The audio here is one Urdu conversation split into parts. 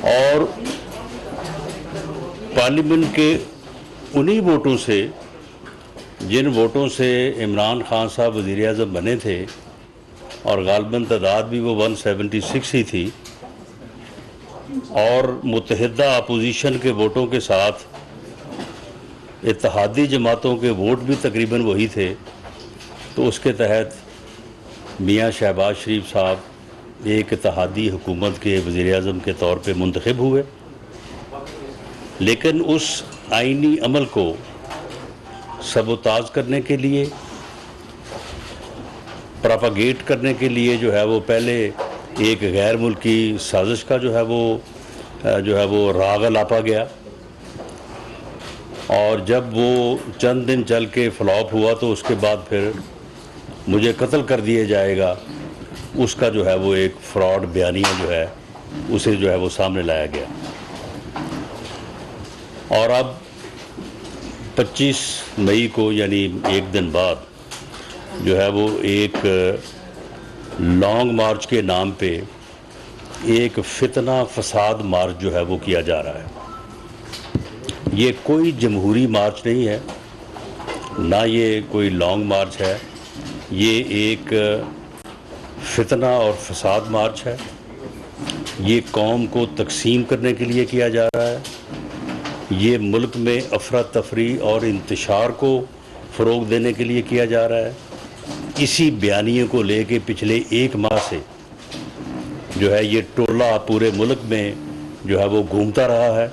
اور پارلیمنٹ کے انہی ووٹوں سے، جن ووٹوں سے عمران خان صاحب وزیر اعظم بنے تھے، اور غالباً تعداد بھی وہ 176 ہی تھی، اور متحدہ اپوزیشن کے ووٹوں کے ساتھ اتحادی جماعتوں کے ووٹ بھی تقریباً وہی تھے، تو اس کے تحت میاں شہباز شریف صاحب ایک اتحادی حکومت کے وزیر اعظم کے طور پہ منتخب ہوئے۔ لیکن اس آئینی عمل کو سبوتاژ کرنے کے لیے، پراپاگیٹ کرنے کے لیے جو ہے وہ پہلے ایک غیر ملکی سازش کا جو ہے وہ راگ الاپا گیا، اور جب وہ چند دن چل کے فلاپ ہوا تو اس کے بعد پھر مجھے قتل کر دیا جائے گا، اس کا جو ہے وہ ایک فراڈ بیانیہ جو ہے اسے جو ہے وہ سامنے لایا گیا۔ اور اب 25 مئی کو، یعنی ایک دن بعد، جو ہے وہ ایک لانگ مارچ کے نام پہ ایک فتنہ فساد مارچ جو ہے وہ کیا جا رہا ہے۔ یہ کوئی جمہوری مارچ نہیں ہے، نہ یہ کوئی لانگ مارچ ہے، یہ ایک فتنہ اور فساد مارچ ہے۔ یہ قوم کو تقسیم کرنے کے لیے کیا جا رہا ہے، یہ ملک میں افراتفری اور انتشار کو فروغ دینے کے لیے کیا جا رہا ہے۔ اسی بیانیے کو لے کے پچھلے ایک ماہ سے جو ہے یہ ٹولہ پورے ملک میں جو ہے وہ گھومتا رہا ہے،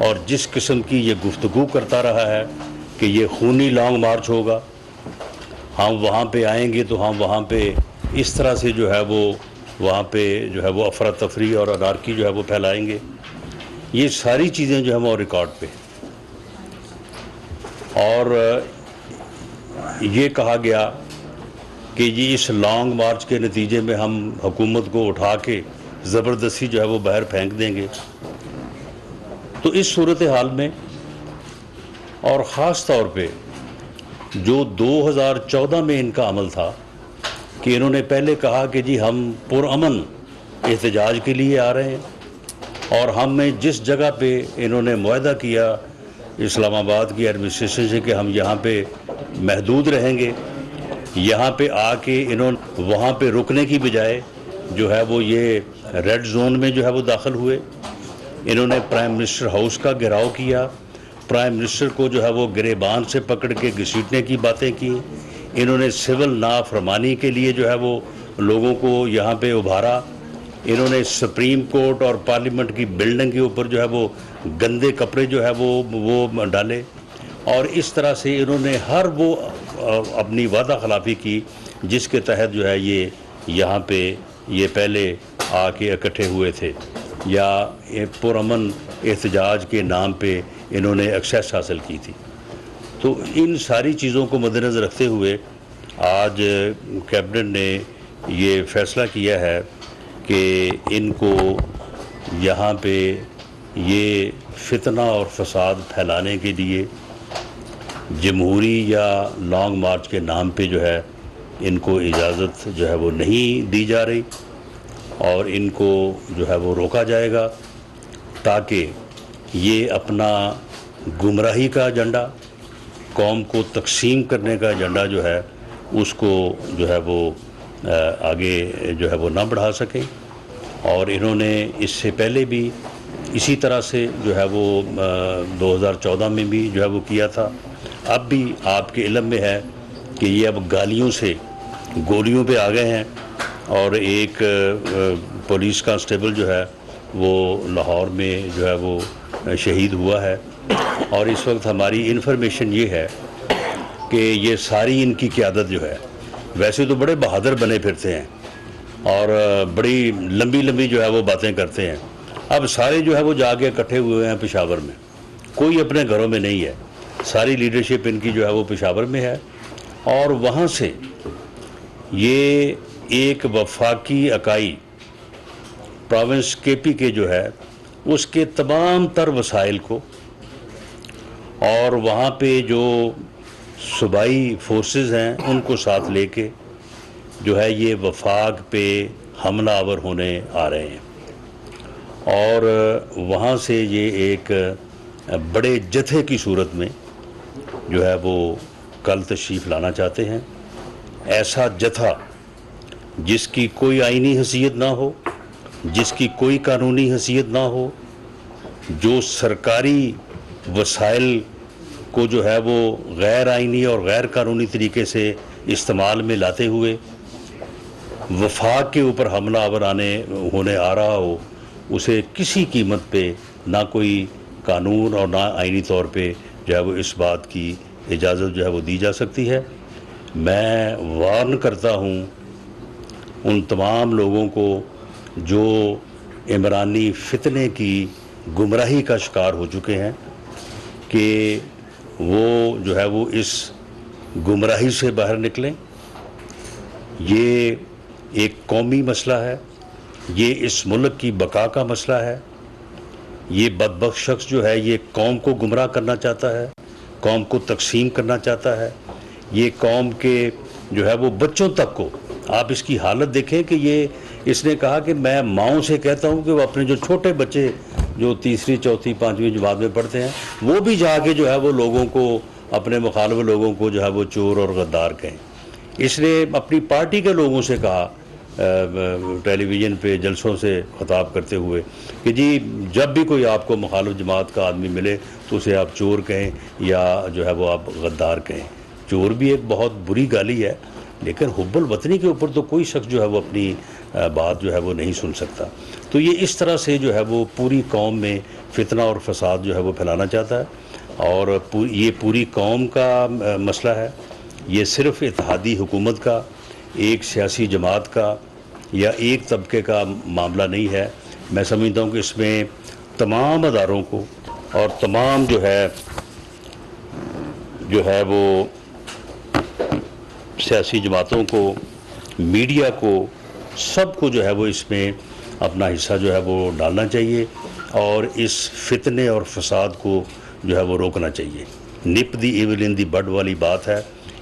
اور جس قسم کی یہ گفتگو کرتا رہا ہے کہ یہ خونی لانگ مارچ ہوگا، ہم وہاں پہ آئیں گے تو ہم وہاں پہ اس طرح سے جو ہے وہ وہاں پہ جو ہے وہ افراتفری اور انارکی جو ہے وہ پھیلائیں گے، یہ ساری چیزیں جو ہیں وہ ریکارڈ پہ۔ اور یہ کہا گیا کہ یہ اس لانگ مارچ کے نتیجے میں ہم حکومت کو اٹھا کے زبردستی جو ہے وہ باہر پھینک دیں گے۔ تو اس صورتحال میں، اور خاص طور پہ جو 2014 میں ان کا عمل تھا کہ انہوں نے پہلے کہا کہ جی ہم پرامن احتجاج کے لیے آ رہے ہیں، اور ہم نے جس جگہ پہ انہوں نے معاہدہ کیا اسلام آباد کی ایڈمنسٹریشن سے کہ ہم یہاں پہ محدود رہیں گے، یہاں پہ آ کے انہوں نے وہاں پہ رکنے کی بجائے جو ہے وہ یہ ریڈ زون میں جو ہے وہ داخل ہوئے۔ انہوں نے پرائم منسٹر ہاؤس کا گھیراؤ کیا، پرائم منسٹر کو جو ہے وہ گریبان سے پکڑ کے گھسیٹنے کی باتیں کی، انہوں نے سول نافرمانی کے لیے جو ہے وہ لوگوں کو یہاں پہ ابھارا، انہوں نے سپریم کورٹ اور پارلیمنٹ کی بلڈنگ کے اوپر جو ہے وہ گندے کپڑے جو ہے وہ ڈالے، اور اس طرح سے انہوں نے ہر وہ اپنی وعدہ خلافی کی جس کے تحت جو ہے یہ یہاں پہ یہ پہلے آ کے اکٹھے ہوئے تھے، یا پرامن احتجاج کے نام پہ انہوں نے ایکسیس حاصل کی تھی۔ تو ان ساری چیزوں کو مد نظر رکھتے ہوئے آج کیبنٹ نے یہ فیصلہ کیا ہے کہ ان کو یہاں پہ یہ فتنہ اور فساد پھیلانے کے لیے جمہوری یا لانگ مارچ کے نام پہ جو ہے ان کو اجازت جو ہے وہ نہیں دی جا رہی، اور ان کو جو ہے وہ روکا جائے گا تاکہ یہ اپنا گمراہی کا ایجنڈا، قوم کو تقسیم کرنے کا ایجنڈا جو ہے اس کو جو ہے وہ آگے جو ہے وہ نہ بڑھا سکیں۔ اور انہوں نے اس سے پہلے بھی اسی طرح سے جو ہے وہ 2014 میں بھی جو ہے وہ کیا تھا۔ اب بھی آپ کے علم میں ہے کہ یہ اب گالیوں سے گولیوں پہ آ گئے ہیں، اور ایک پولیس کانسٹیبل جو ہے وہ لاہور میں جو ہے وہ شہید ہوا ہے، اور اس وقت ہماری انفارمیشن یہ ہے کہ یہ ساری ان کی قیادت جو ہے، ویسے تو بڑے بہادر بنے پھرتے ہیں اور بڑی لمبی لمبی جو ہے وہ باتیں کرتے ہیں، اب سارے جو ہے وہ جا کے اکٹھے ہوئے ہیں پشاور میں، کوئی اپنے گھروں میں نہیں ہے، ساری لیڈرشپ ان کی جو ہے وہ پشاور میں ہے، اور وہاں سے یہ ایک وفاقی اکائی پروونس کے پی کے جو ہے اس کے تمام تر وسائل کو، اور وہاں پہ جو صوبائی فورسز ہیں ان کو ساتھ لے کے جو ہے یہ وفاق پہ حملہ آور ہونے آ رہے ہیں، اور وہاں سے یہ ایک بڑے جتھے کی صورت میں جو ہے وہ کل تشریف لانا چاہتے ہیں. ایسا جتھا جس کی کوئی آئینی حیثیت نہ ہو, جس کی کوئی قانونی حیثیت نہ ہو, جو سرکاری وسائل کو جو ہے وہ غیر آئینی اور غیر قانونی طریقے سے استعمال میں لاتے ہوئے وفاق کے اوپر حملہ آور ہونے آ رہا ہو, اسے کسی قیمت پہ نہ کوئی قانون اور نہ آئینی طور پہ جو ہے وہ اس بات کی اجازت جو ہے وہ دی جا سکتی ہے. میں وارن کرتا ہوں ان تمام لوگوں کو جو عمرانی فتنے کی گمراہی کا شکار ہو چکے ہیں کہ وہ جو ہے وہ اس گمراہی سے باہر نکلیں. یہ ایک قومی مسئلہ ہے, یہ اس ملک کی بقا کا مسئلہ ہے. یہ بدبخت شخص جو ہے یہ قوم کو گمراہ کرنا چاہتا ہے, قوم کو تقسیم کرنا چاہتا ہے. یہ قوم کے جو ہے وہ بچوں تک کو, آپ اس کی حالت دیکھیں کہ اس نے کہا کہ میں ماؤں سے کہتا ہوں کہ وہ اپنے جو چھوٹے بچے جو تیسری چوتھی پانچویں جماعت میں پڑھتے ہیں وہ بھی جا کے جو ہے وہ لوگوں کو, اپنے مخالف لوگوں کو جو ہے وہ چور اور غدار کہیں. اس نے اپنی پارٹی کے لوگوں سے کہا ٹیلی ویژن پہ جلسوں سے خطاب کرتے ہوئے کہ جی جب بھی کوئی آپ کو مخالف جماعت کا آدمی ملے تو اسے آپ چور کہیں یا جو ہے وہ آپ غدار کہیں. چور بھی ایک بہت بری گالی ہے, لیکن حب الوطنی کے اوپر تو کوئی شخص جو ہے وہ اپنی بات جو ہے وہ نہیں سن سکتا. تو یہ اس طرح سے جو ہے وہ پوری قوم میں فتنہ اور فساد جو ہے وہ پھیلانا چاہتا ہے اور یہ پوری قوم کا مسئلہ ہے. یہ صرف اتحادی حکومت کا, ایک سیاسی جماعت کا یا ایک طبقے کا معاملہ نہیں ہے. میں سمجھتا ہوں کہ اس میں تمام اداروں کو اور تمام جو ہے وہ سیاسی جماعتوں کو, میڈیا کو, سب کو جو ہے وہ اس میں اپنا حصہ جو ہے وہ ڈالنا چاہیے اور اس فتنے اور فساد کو جو ہے وہ روکنا چاہیے. نپ دی ایول ان دی بڈ والی بات ہے.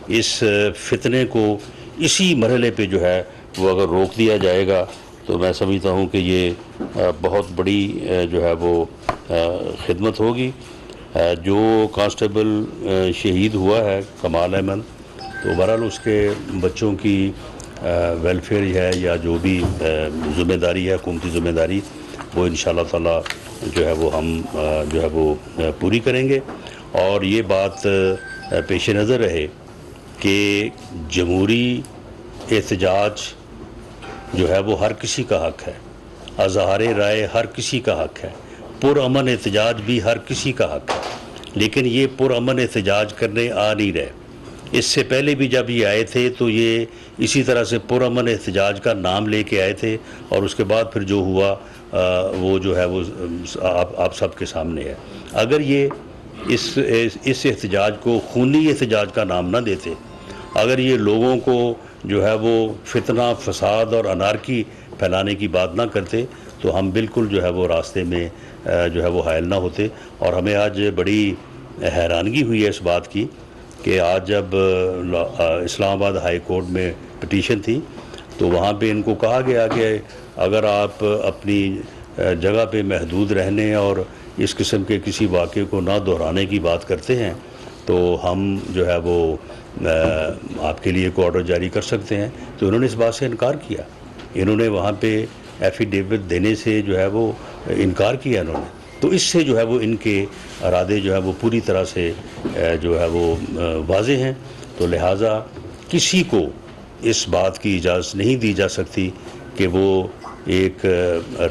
اس فتنے کو اسی مرحلے پہ جو ہے وہ اگر روک دیا جائے گا تو میں سمجھتا ہوں کہ یہ بہت بڑی جو ہے وہ خدمت ہوگی. جو کانسٹیبل شہید ہوا ہے کمال احمد, تو بہرحال اس کے بچوں کی ویلفیئر ہے یا جو بھی ذمہ داری ہے, حکومتی ذمہ داری, وہ انشاءاللہ تعالیٰ جو ہے وہ ہم جو ہے وہ پوری کریں گے. اور یہ بات پیش نظر رہے کہ جمہوری احتجاج جو ہے وہ ہر کسی کا حق ہے, اظہار رائے ہر کسی کا حق ہے, پرامن احتجاج بھی ہر کسی کا حق ہے. لیکن یہ پرامن احتجاج کرنے آ نہیں رہے. اس سے پہلے بھی جب یہ آئے تھے تو یہ اسی طرح سے پرامن احتجاج کا نام لے کے آئے تھے, اور اس کے بعد پھر جو ہوا وہ جو ہے وہ آپ سب کے سامنے ہے. اگر یہ اس احتجاج کو خونی احتجاج کا نام نہ دیتے, اگر یہ لوگوں کو جو ہے وہ فتنہ فساد اور انارکی پھیلانے کی بات نہ کرتے, تو ہم بالکل جو ہے وہ راستے میں جو ہے وہ حائل نہ ہوتے. اور ہمیں آج بڑی حیرانگی ہوئی ہے اس بات کی کہ آج جب اسلام آباد ہائی کورٹ میں پٹیشن تھی تو وہاں پہ ان کو کہا گیا کہ اگر آپ اپنی جگہ پہ محدود رہنے اور اس قسم کے کسی واقعے کو نہ دہرانے کی بات کرتے ہیں تو ہم جو ہے وہ آپ کے لیے کوئی آرڈر جاری کر سکتے ہیں. تو انہوں نے اس بات سے انکار کیا. انہوں نے وہاں پہ ایفیڈیوٹ دینے سے جو ہے وہ انکار کیا انہوں نے. تو اس سے جو ہے وہ ان کے ارادے جو ہے وہ پوری طرح سے جو ہے وہ واضح ہیں. تو لہٰذا کسی کو اس بات کی اجازت نہیں دی جا سکتی کہ وہ ایک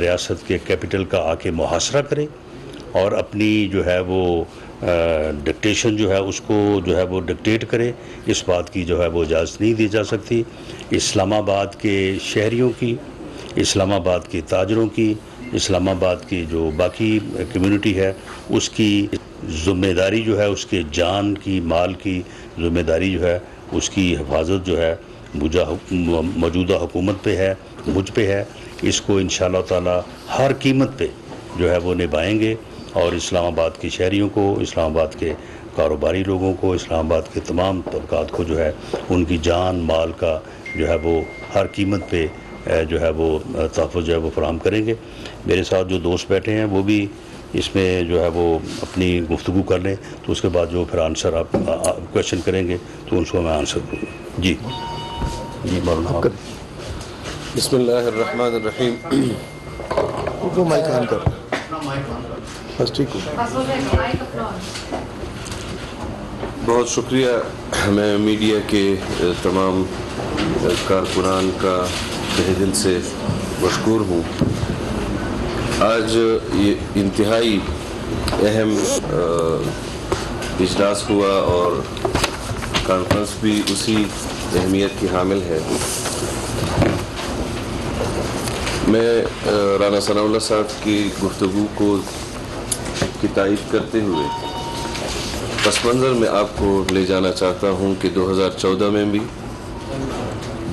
ریاست کے کیپٹل کا آ کے محاصرہ کرے اور اپنی جو ہے وہ ڈکٹیشن جو ہے اس کو جو ہے وہ ڈکٹیٹ کرے. اس بات کی جو ہے وہ اجازت نہیں دی جا سکتی. اسلام آباد کے شہریوں کی, اسلام آباد کے تاجروں کی, اسلام آباد کی جو باقی کمیونٹی ہے اس کی ذمہ داری جو ہے, اس کے جان کی مال کی ذمہ داری جو ہے, اس کی حفاظت جو ہے موجودہ حکومت پہ ہے, مجھ پہ ہے. اس کو انشاءاللہ تعالی ہر قیمت پہ جو ہے وہ نبھائیں گے اور اسلام آباد کے شہریوں کو, اسلام آباد کے کاروباری لوگوں کو, اسلام آباد کے تمام طبقات کو جو ہے ان کی جان مال کا جو ہے وہ ہر قیمت پہ جو ہے وہ تحفظ جو ہے وہ فراہم کریں گے. میرے ساتھ جو دوست بیٹھے ہیں وہ بھی اس میں جو ہے وہ اپنی گفتگو کر لیں, تو اس کے بعد جو پھر آنسر آپ کویشچن کریں گے تو ان کو میں آنسر دوں گا. جی مولانا. بسم اللہ الرحمن الرحیم. وہ مائک آن کر بس ٹھیک ہو. بہت شکریہ. میں میڈیا کے تمام کارکنان کا تہہ دل سے مشکور ہوں. آج یہ انتہائی اہم اجلاس ہوا اور کانفرنس بھی اسی اہمیت کی حامل ہے. میں رانا ثناء اللہ صاحب کی گفتگو کی تائید کرتے ہوئے پس منظر میں آپ کو لے جانا چاہتا ہوں کہ 2014 میں بھی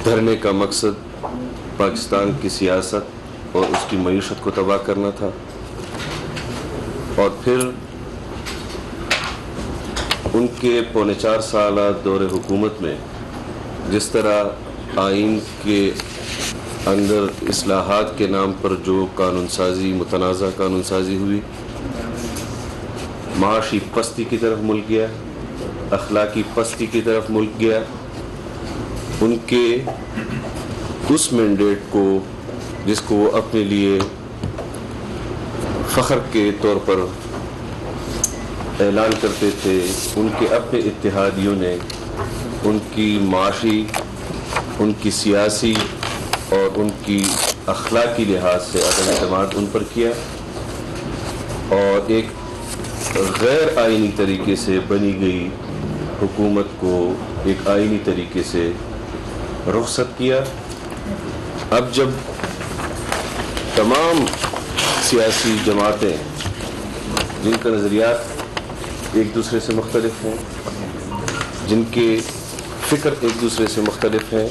دھرنے کا مقصد پاکستان کی سیاست اور اس کی معیشت کو تباہ کرنا تھا, اور پھر ان کے 4.25 سالہ دور حکومت میں جس طرح آئین کے اندر اصلاحات کے نام پر جو قانون سازی, متنازع قانون سازی ہوئی, معاشی پستی کی طرف ملک گیا, اخلاقی پستی کی طرف ملک گیا. ان کے اس مینڈیٹ کو جس کو وہ اپنے لیے فخر کے طور پر اعلان کرتے تھے, ان کے اپنے اتحادیوں نے ان کی معاشی, ان کی سیاسی اور ان کی اخلاقی لحاظ سے عدم اعتماد ان پر کیا, اور ایک غیر آئینی طریقے سے بنی گئی حکومت کو ایک آئینی طریقے سے رخصت کیا. اب جب تمام سیاسی جماعتیں جن کا نظریات ایک دوسرے سے مختلف ہیں, جن کے فکر ایک دوسرے سے مختلف ہیں,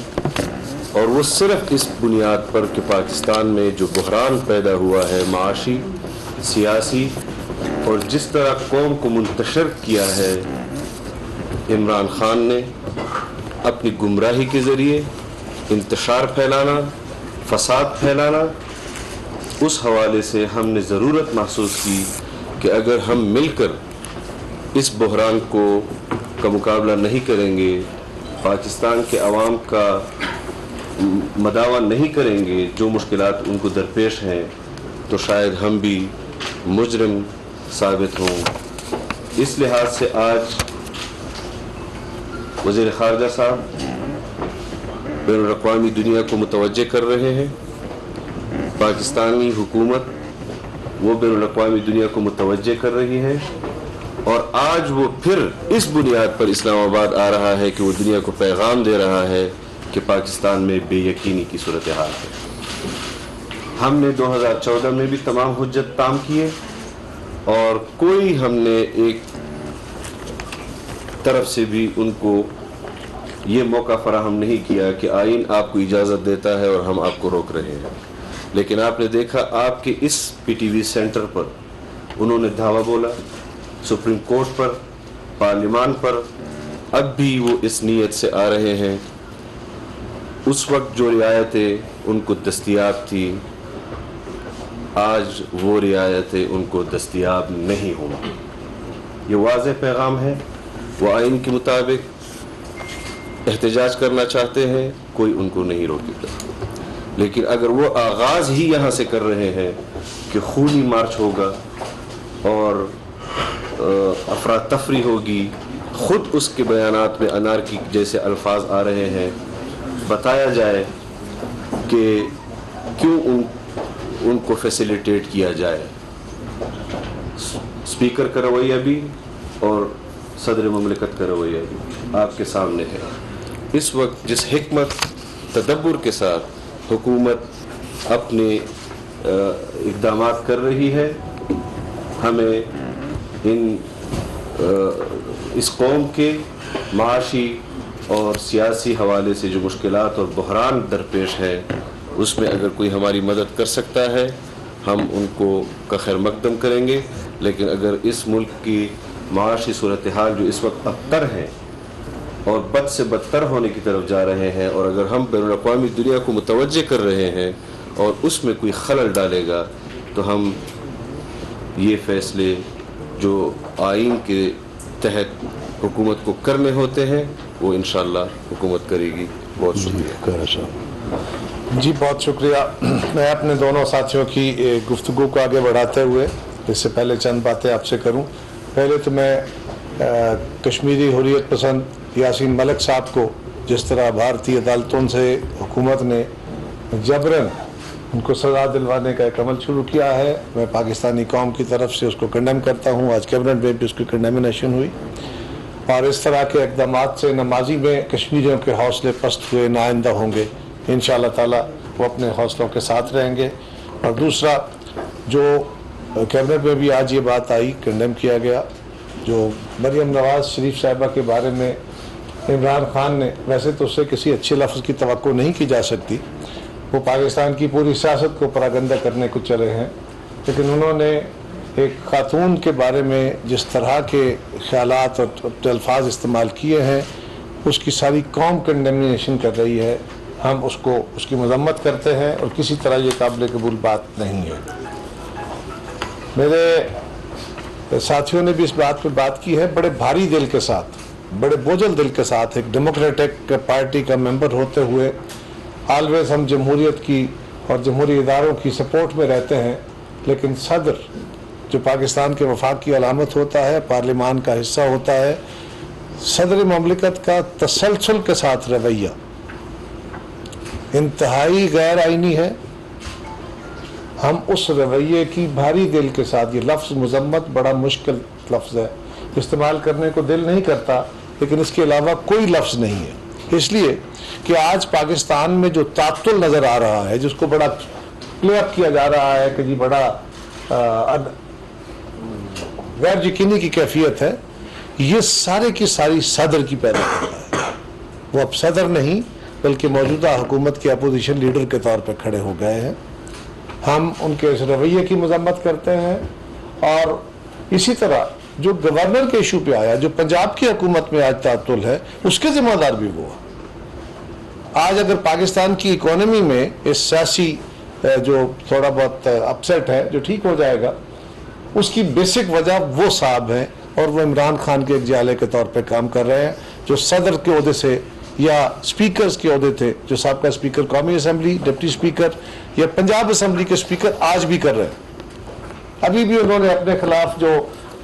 اور وہ صرف اس بنیاد پر کہ پاکستان میں جو بحران پیدا ہوا ہے معاشی, سیاسی, اور جس طرح قوم کو منتشر کیا ہے عمران خان نے اپنی گمراہی کے ذریعے, انتشار پھیلانا, فساد پھیلانا, اس حوالے سے ہم نے ضرورت محسوس کی کہ اگر ہم مل کر اس بحران کا مقابلہ نہیں کریں گے, پاکستان کے عوام کا مداوع نہیں کریں گے جو مشکلات ان کو درپیش ہیں, تو شاید ہم بھی مجرم ثابت ہوں. اس لحاظ سے آج وزیر خارجہ صاحب بین الاقوامی دنیا کو متوجہ کر رہے ہیں, پاکستانی حکومت وہ بین الاقوامی دنیا کو متوجہ کر رہی ہے, اور آج وہ پھر اس بنیاد پر اسلام آباد آ رہا ہے کہ وہ دنیا کو پیغام دے رہا ہے کہ پاکستان میں بے یقینی کی صورتحال ہے. ہم نے 2014 میں بھی تمام حجت تام کیے, اور کوئی ہم نے ایک طرف سے بھی ان کو یہ موقع فراہم نہیں کیا کہ آئین آپ کو اجازت دیتا ہے اور ہم آپ کو روک رہے ہیں. لیکن آپ نے دیکھا آپ کے اس پی ٹی وی سینٹر پر انہوں نے دھاوا بولا, سپریم کورٹ پر, پارلیمان پر, اب بھی وہ اس نیت سے آ رہے ہیں. اس وقت جو رعایتیں ان کو دستیاب تھی, آج وہ رعایتیں ان کو دستیاب نہیں ہوں. یہ واضح پیغام ہے. وہ آئین کے مطابق احتجاج کرنا چاہتے ہیں, کوئی ان کو نہیں روکے گا. لیکن اگر وہ آغاز ہی یہاں سے کر رہے ہیں کہ خونی مارچ ہوگا اور افراتفری ہوگی, خود اس کے بیانات میں انارکی جیسے الفاظ آ رہے ہیں, بتایا جائے کہ کیوں ان کو فیسیلیٹیٹ کیا جائے. اسپیکر کا رویہ بھی اور صدر مملکت کا رویہ بھی آپ کے سامنے ہے. اس وقت جس حکمت تدبر کے ساتھ حکومت اپنے اقدامات کر رہی ہے, ہمیں اس قوم کے معاشی اور سیاسی حوالے سے جو مشکلات اور بحران درپیش ہے, اس میں اگر کوئی ہماری مدد کر سکتا ہے ہم ان کو کا خیر مقدم کریں گے. لیکن اگر اس ملک کی معاشی صورتحال جو اس وقت ابتر ہے اور بد سے بدتر ہونے کی طرف جا رہے ہیں, اور اگر ہم بین الاقوامی دنیا کو متوجہ کر رہے ہیں اور اس میں کوئی خلل ڈالے گا تو ہم یہ فیصلے جو آئین کے تحت حکومت کو کرنے ہوتے ہیں وہ انشاءاللہ حکومت کرے گی. بہت شکریہ. جی بہت شکریہ. میں اپنے دونوں ساتھیوں کی گفتگو کو آگے بڑھاتے ہوئے اس سے پہلے چند باتیں آپ سے کروں. پہلے تو میں کشمیری حریت پسند یاسین ملک صاحب کو جس طرح بھارتی عدالتوں سے حکومت نے جبراً ان کو سزا دلوانے کا ایک عمل شروع کیا ہے، میں پاکستانی قوم کی طرف سے اس کو کنڈیم کرتا ہوں. آج کیبنٹ میں بھی اس کی کنڈیمنیشن ہوئی، اور اس طرح کے اقدامات سے نہ ماضی میں کشمیریوں کے حوصلے پست ہوئے نہ آئندہ ہوں گے. انشاءاللہ تعالی وہ اپنے حوصلوں کے ساتھ رہیں گے. اور دوسرا جو کیبنٹ میں بھی آج یہ بات آئی، کنڈیم کیا گیا، جو مریم نواز شریف صاحبہ کے بارے میں عمران خان نے، ویسے تو اس سے کسی اچھے لفظ کی توقع نہیں کی جا سکتی، وہ پاکستان کی پوری سیاست کو پراگندہ کرنے کو چلے ہیں، لیکن انہوں نے ایک خاتون کے بارے میں جس طرح کے خیالات اور الفاظ استعمال کیے ہیں اس کی ساری قوم کنڈیمنیشن کر رہی ہے. ہم اس کی مذمت کرتے ہیں اور کسی طرح یہ قابل قبول بات نہیں ہے. میرے ساتھیوں نے بھی اس بات پہ بات کی ہے بڑے بھاری دل کے ساتھ، بڑے بوجھل دل کے ساتھ. ایک ڈیموکریٹک پارٹی کا ممبر ہوتے ہوئے آلویز ہم جمہوریت کی اور جمہوری اداروں کی سپورٹ میں رہتے ہیں، لیکن صدر جو پاکستان کے وفاق کی علامت ہوتا ہے، پارلیمان کا حصہ ہوتا ہے، صدر مملکت کا تسلسل کے ساتھ رویہ انتہائی غیر آئینی ہے. ہم اس رویے کی بھاری دل کے ساتھ، یہ لفظ مذمت بڑا مشکل لفظ ہے، استعمال کرنے کو دل نہیں کرتا، لیکن اس کے علاوہ کوئی لفظ نہیں ہے. اس لیے کہ آج پاکستان میں جو تعطل نظر آ رہا ہے، جس کو بڑا پلے اپ کیا جا رہا ہے کہ جی بڑا غیر یقینی کی کیفیت ہے، یہ سارے کی ساری صدر کی پیدا کرتا ہے. وہ اب صدر نہیں بلکہ موجودہ حکومت کے اپوزیشن لیڈر کے طور پہ کھڑے ہو گئے ہیں. ہم ان کے اس رویے کی مذمت کرتے ہیں. اور اسی طرح جو گورنر کے ایشو پہ آیا، جو پنجاب کی حکومت میں آج تعطل ہے، اس کے ذمہ دار بھی وہ. آج اگر پاکستان کی اکانومی میں اس سیاسی جو تھوڑا بہت اپسیٹ ہے جو ٹھیک ہو جائے گا، اس کی بیسک وجہ وہ صاحب ہیں، اور وہ عمران خان کے ایک جالے کے طور پہ کام کر رہے ہیں، جو صدر کے عہدے سے یا سپیکرز کے عہدے تھے، جو سابقہ سپیکر قومی اسمبلی، ڈپٹی سپیکر یا پنجاب اسمبلی کے سپیکر آج بھی کر رہے ہیں. ابھی بھی انہوں نے اپنے خلاف جو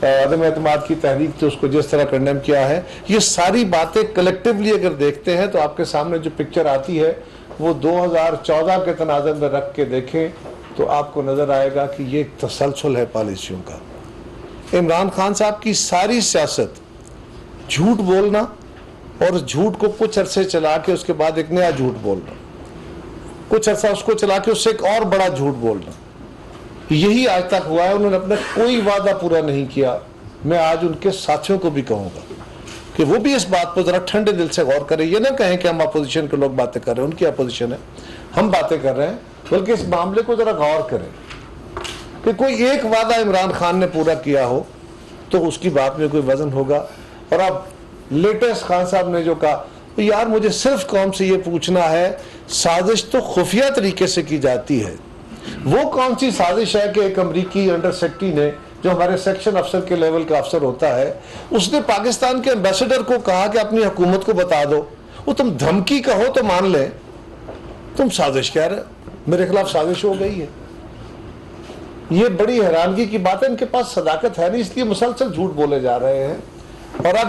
عدم اعتماد کی تحریک تھی اس کو جس طرح کنڈیم کیا ہے. یہ ساری باتیں کلیکٹیولی اگر دیکھتے ہیں تو آپ کے سامنے جو پکچر آتی ہے وہ 2014 کے تناظر میں رکھ کے دیکھیں تو آپ کو نظر آئے گا کہ یہ ایک تسلسل ہے پالیسیوں کا. عمران خان صاحب کی ساری سیاست جھوٹ بولنا اور جھوٹ کو کچھ عرصے چلا کے اس کے بعد ایک نیا جھوٹ بولنا، کچھ عرصہ اس کو چلا کے اس سے ایک اور بڑا جھوٹ بولنا، یہی آج تک ہوا ہے. انہوں نے اپنا کوئی وعدہ پورا نہیں کیا. میں آج ان کے ساتھیوں کو بھی کہوں گا کہ وہ بھی اس بات پر ذرا ٹھنڈے دل سے غور کریں. یہ نہ کہیں کہ ہم اپوزیشن کے لوگ باتیں کر رہے ہیں، ان کی اپوزیشن ہے، ہم باتیں کر رہے ہیں، بلکہ اس معاملے کو ذرا غور کریں کہ کوئی ایک وعدہ عمران خان نے پورا کیا ہو تو اس کی بات میں کوئی وزن ہوگا. اور اب لیٹسٹ خان صاحب نے جو کہا، یار مجھے صرف قوم سے یہ پوچھنا ہے، سازش تو خفیہ طریقے سے کی جاتی ہے، وہ کون سی سازش ہے کہ ایک امریکی انڈر سیکرٹری نے، جو ہمارے سیکشن افسر کے لیول کا افسر ہوتا ہے، اس نے پاکستان کے ایمبیسڈر کو کہا کہ اپنی حکومت کو بتا دو. وہ تم دھمکی کہو تو مان لیں، تم سازش کہہ رہے، میرے خلاف سازش ہو گئی ہے. یہ بڑی حیرانگی کی بات ہے. ان کے پاس صداقت ہے نہیں، اس لیے مسلسل جھوٹ بولے جا رہے ہیں. اور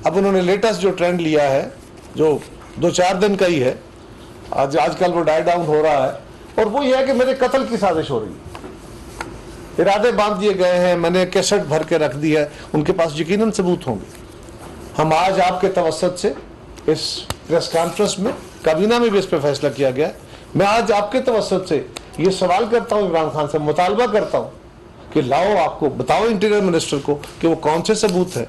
اب انہوں نے لیٹسٹ جو ٹرینڈ لیا ہے جو 2-4 دن کا ہی ہے، آج کل وہ ڈائی ڈاؤن ہو رہا ہے، اور وہ یہ ہے کہ میرے قتل کی سازش ہو رہی ہے، ارادے باندھ دیے گئے ہیں، میں نے کیسٹ بھر کے رکھ دی ہے. ان کے پاس یقیناً ثبوت ہوں گے. ہم آج آپ کے توسط سے اس پریس کانفرنس میں، کابینہ میں بھی اس پہ فیصلہ کیا گیا ہے، میں آج آپ کے توسط سے یہ سوال کرتا ہوں، عمران خان سے مطالبہ کرتا ہوں کہ لاؤ، آپ کو بتاؤ انٹیریئر منسٹر کو کہ وہ کون سے ثبوت ہے.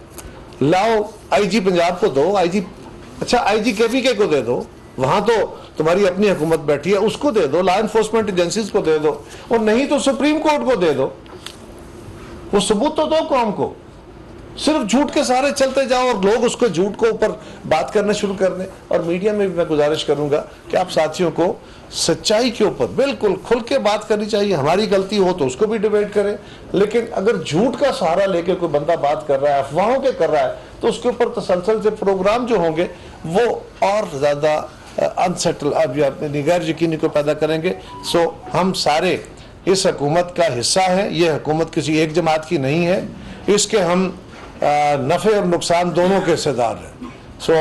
لاؤ آئی جی پنجاب کو دو، آئی جی کے پی کے کو دے دو، وہاں تو تمہاری اپنی حکومت بیٹھی ہے، اس کو دے دو، لا انفورسمنٹ ایجنسیز کو دے دو، اور نہیں تو سپریم کورٹ کو دے دو. وہ ثبوت تو دو قوم کو. صرف جھوٹ کے سہارے چلتے جاؤ اور لوگ اس کو جھوٹ کو اوپر بات کرنا شروع کر دیں. اور میڈیا میں بھی میں گزارش کروں گا کہ آپ ساتھیوں کو سچائی کے اوپر بالکل کھل کے بات کرنی چاہیے. ہماری غلطی ہو تو اس کو بھی ڈیبیٹ کریں, لیکن اگر جھوٹ کا سہارا لے کے کوئی بندہ بات کر رہا ہے, افواہوں کے کر رہا ہے, تو اس کے اوپر تسلسل سے پروگرام جو ہوں گے وہ اور زیادہ انسیٹل اب غیر یقینی کو پیدا کریں گے. سو ہم سارے اس حکومت کا حصہ ہیں. یہ حکومت کسی ایک جماعت کی نہیں ہے, اس کے ہم نفع اور نقصان دونوں کے حصے دار ہیں. سو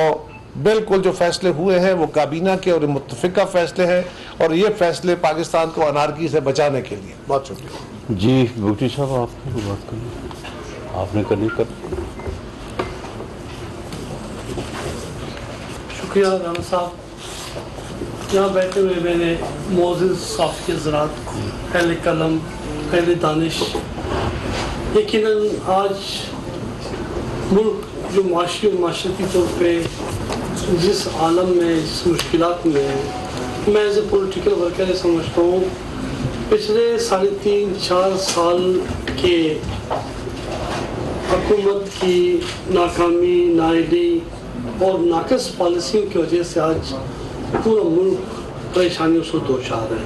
بالکل جو فیصلے ہوئے ہیں وہ کابینہ کے اور متفقہ فیصلے ہیں, اور یہ فیصلے پاکستان کو انارکی سے بچانے کے لیے. بہت شکریہ. جی بھٹی صاحب, آپ نے کوئی بات کرنی, آپ نے کرنی کر. شکریہ رانا صاحب. یہاں بیٹھے ہوئے میں نے معزز صحافی حضرات, اہل قلم, اہل دانش, یقیناً آج ملک جو معاشی اور معاشرتی طور پہ جس عالم میں, جس مشکلات میں ہے, میں ایز اے پولیٹیکل ورکر سمجھتا ہوں پچھلے 3.5-4 سال کے حکومت کی ناکامی, نااہلی اور ناقص پالیسیوں کی وجہ سے آج پورا ملک پریشانیوں سے دوچار ہے.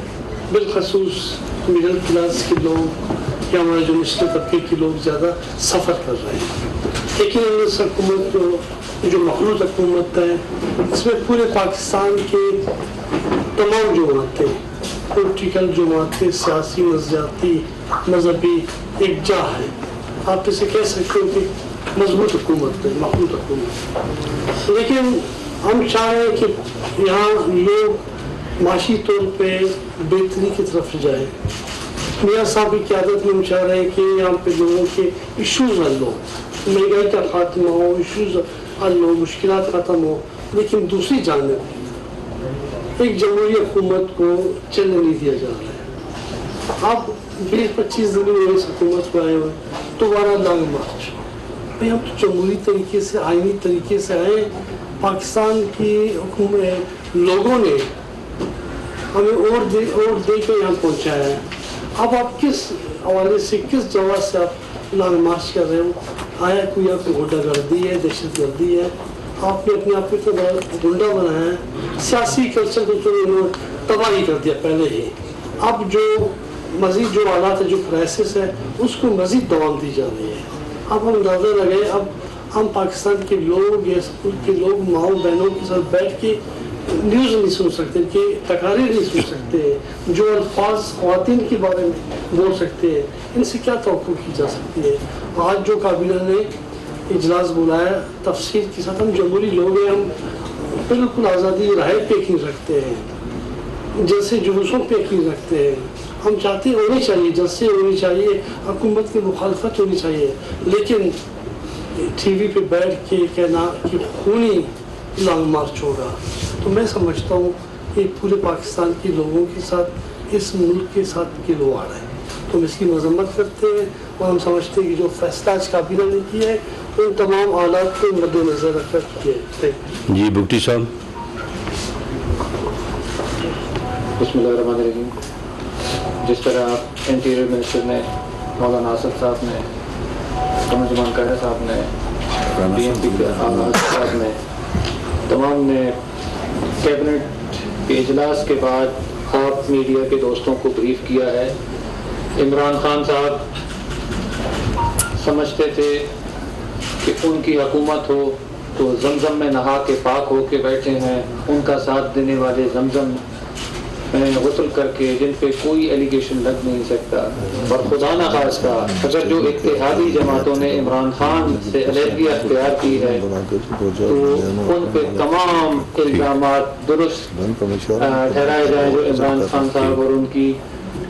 بالخصوص مڈل کلاس کے لوگ یا ہمارے جو نچلے طبقے کے لوگ زیادہ سفر کر رہے ہیں. لیکن اس حکومت جو مخلوط حکومت ہے, اس میں پورے پاکستان کے تمام جماعتیں, پولیٹیکل جماعتیں, سیاسی, نظریاتی, مذہبی یکجا ہیں. آپ اسے کہہ سکتے ہو کہ مضبوط حکومت ہے, مخلوط حکومت. لیکن ہم چاہ رہے ہیں کہ یہاں لوگ معاشی طور پہ بہتری کی طرف جائیں. میاں صاحب کی قیادت میں ہم چاہ رہے ہیں کہ یہاں پہ لوگوں کے ایشوز حل ہو, مہنگائی کا خاتمہ ہو, ایشوز حل ہو, مشکلات ختم ہو. لیکن دوسری جانب ایک جمہوری حکومت کو چلنے نہیں دیا جا رہا ہے. آپ 20-25 دن میں اس حکومت کو آئے ہوئے, دوبارہ لانگ مارچ. بھائی ہم تو جمہوری طریقے سے, آئینی طریقے سے آئے. پاکستان کی حکومت لوگوں نے ہمیں اور دے کے یہاں پہنچایا ہے. اب آپ کس حوالے سے, کس جگہ سے آپ لانگ مارچ کر رہے ہو؟ آیا کوئی آپ کو غنڈہ گردی ہے, دہشت گردی ہے؟ آپ نے اپنے آپ کو اتنا بڑا غنڈہ بنایا ہے. سیاسی کلچر کو تو انہوں نے تباہی کر دیا پہلے ہی. اب جو مزید جو حالات ہے, جو کرائسس ہے, اس کو مزید دوام دی جا رہی ہے. اب ہم اندازہ لگائے, اب ہم پاکستان کے لوگ یا اسکول کے لوگ ماؤں بہنوں کے ساتھ بیٹھ کے نیوز نہیں سن سکتے, کہ تقاریر نہیں سن سکتے, جو الفاظ خواتین کے بارے میں بول سکتے ہیں, ان سے کیا توقع کی جا سکتی ہے؟ آج جو کابینہ نے اجلاس بلایا تفصیل کے ساتھ, ہم جمہوری لوگ ہیں, ہم بالکل آزادی رائے پہ یقین رکھتے ہیں, جلسے جلوسوں پہ یقین رکھتے ہیں. ہم چاہتے ہیں ہونی چاہیے, جلسے ہونی چاہیے, حکومت کی مخالفت ہونی چاہیے. لیکن ٹی وی پہ بیٹھ کے کہنا کہ خونی لانگ مارچ ہوگا, تو میں سمجھتا ہوں کہ پورے پاکستان کے لوگوں کے ساتھ, اس ملک کے ساتھ کے لوگ آ رہے ہیں. تو ہم اس کی مذمت کرتے ہیں, اور ہم سمجھتے ہیں کہ جو فیصلہ آج کابینہ نے کیا ہے ان تمام حالات کو مد نظر رکھ کر کیا ہے. جی بھٹی صاحب. بسم اللہ الرحمن الرحیم. جس طرح انٹیریئر منسٹر نے, مولانا آصف صاحب نے, قمر جمان قاہرہ صاحب نے, ڈی ایم پی کے صاحب نے, تمام نے کیبنٹ کے اجلاس کے بعد آپ میڈیا کے دوستوں کو بریف کیا ہے. عمران خان صاحب سمجھتے تھے کہ ان کی حکومت ہو تو زمزم میں نہا کے پاک ہو کے بیٹھے ہیں, ان کا ساتھ دینے والے زمزم میں غسل کر کے, جن پہ کوئی ایلیگیشن لگ نہیں سکتا. اور خدا نہ خواستہ اگر جو اتحادی جماعتوں نے عمران خان سے علیحدگی اختیار کی ہے تو ان پہ تمام الزامات درست ٹھہرائے جائیں جو عمران خان صاحب اور ان کی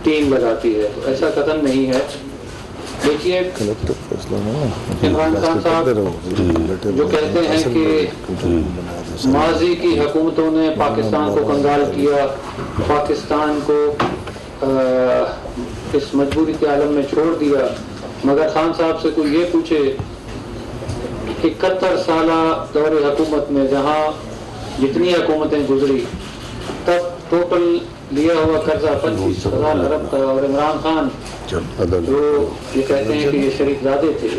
ٹیم لگاتی ہے. تو ایسا قطعاً نہیں ہے. دیکھیے عمران خان صاحب جو کہتے ہیں کہ ماضی کی حکومتوں نے پاکستان کو کنگال کیا, پاکستان کو اس مجبوری کے عالم میں چھوڑ دیا, مگر خان صاحب سے کوئی یہ پوچھے کہ 71 سالہ دور حکومت میں جہاں جتنی حکومتیں گزری تب ٹوٹل لیا ہوا قرضہ 25,000 ارب تھا, اور عمران خان جو یہ کہتے ہیں کہ یہ شریف زادے تھے,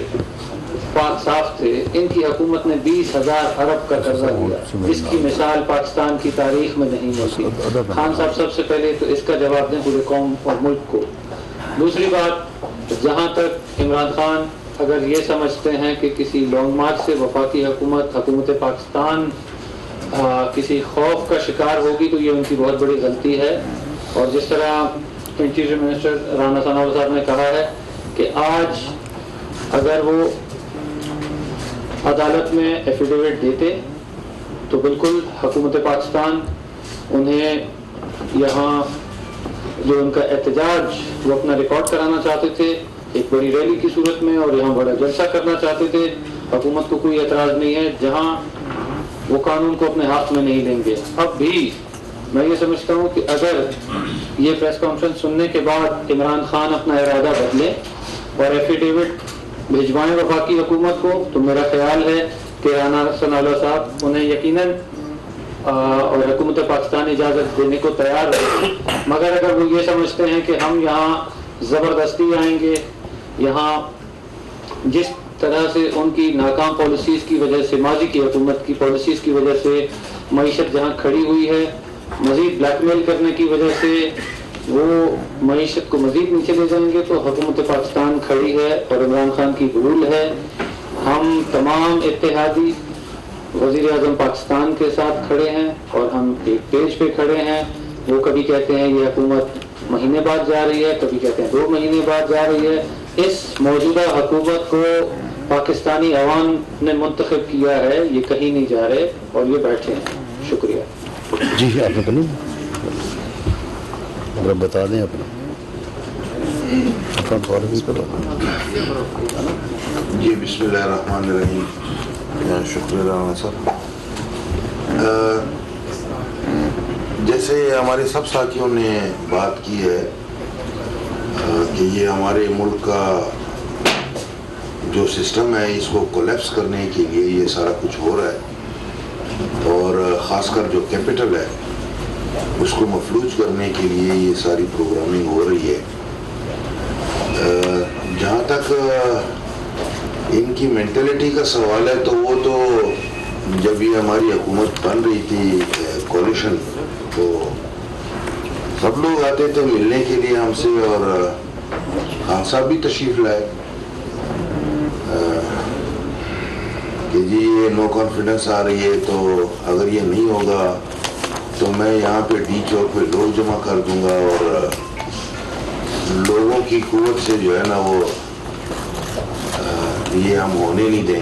پاک صاف تھے، ان کی حکومت نے 20,000 ارب کا قرضہ دیا، جس کی مثال پاکستان کی تاریخ میں نہیں ملتی۔ خان صاحب سب سے پہلے تو اس کا جواب دیں پورے قوم اور ملک کو۔ دوسری بات، جہاں تک عمران خان اگر یہ سمجھتے ہیں کہ کسی لانگ مارچ سے وفاقی حکومت پاکستان کسی خوف کا شکار ہوگی، تو یہ ان کی بہت بڑی غلطی ہے۔ اور جس طرح انٹیریئر منسٹر رانا ثناء اللہ صاحب نے کہا ہے کہ آج اگر وہ عدالت میں ایفیڈیوٹ دیتے تو بالکل حکومت پاکستان انہیں یہاں جو ان کا احتجاج وہ اپنا ریکارڈ کرانا چاہتے تھے ایک بڑی ریلی کی صورت میں، اور یہاں بڑا جلسہ کرنا چاہتے تھے، حکومت کو کوئی اعتراض نہیں ہے، جہاں وہ قانون کو اپنے ہاتھ میں نہیں لیں گے۔ اب بھی میں یہ سمجھتا ہوں کہ اگر یہ پریس کانفرنس سننے کے بعد عمران خان اپنا ارادہ بدلے اور ایفیڈیوٹ بھجوائیں وفاقی حکومت کو، تو میرا خیال ہے کہ رانا ثناء اللہ صاحب انہیں یقیناً اور حکومت پاکستان اجازت دینے کو تیار ہے۔ مگر اگر وہ یہ سمجھتے ہیں کہ ہم یہاں زبردستی آئیں گے، یہاں جس طرح سے ان کی ناکام پالیسیز کی وجہ سے، ماضی کی حکومت کی پالیسیز کی وجہ سے معیشت جہاں کھڑی ہوئی ہے، مزید بلیک میل کرنے کی وجہ سے وہ معیشت کو مزید نیچے لے جائیں گے، تو حکومت پاکستان کھڑی ہے اور عمران خان کی بھول ہے۔ ہم تمام اتحادی وزیر اعظم پاکستان کے ساتھ کھڑے ہیں اور ہم ایک پیج پہ کھڑے ہیں۔ وہ کبھی کہتے ہیں یہ حکومت مہینے بعد جا رہی ہے، کبھی کہتے ہیں 2 مہینے بعد جا رہی ہے۔ اس موجودہ حکومت کو پاکستانی عوام نے منتخب کیا ہے، یہ کہیں نہیں جا رہے اور یہ بیٹھے ہیں۔ شکریہ۔ جی آپ نے کرنا ذرا بتا دیں اپنا جی بسم اللہ الرحمن الرحیم۔ شکریہ رانا صاحب۔ جیسے ہمارے سب ساتھیوں نے بات کی ہے کہ یہ ہمارے ملک کا جو سسٹم ہے اس کو کولیپس کرنے کے لیے یہ سارا کچھ ہو رہا ہے، اور خاص کر جو کیپٹل ہے اس کو مفلوج کرنے کے لیے یہ ساری پروگرامنگ ہو رہی ہے۔ جہاں تک ان کی مینٹلٹی کا سوال ہے تو وہ تو جب یہ ہماری حکومت بن رہی تھی کولیشن، تو سب لوگ آتے تھے ملنے کے لیے ہم سے، اور خان صاحب بھی تشریف لائے کہ جی یہ نو کانفیڈنس آ رہی ہے، تو اگر یہ نہیں ہوگا تو میں یہاں پہ ڈی چوک پہ لوگ جمع کر دوں گا، اور لوگوں کی قوت سے جو ہے نا وہ یہ ہم ہونے نہیں دیں گے۔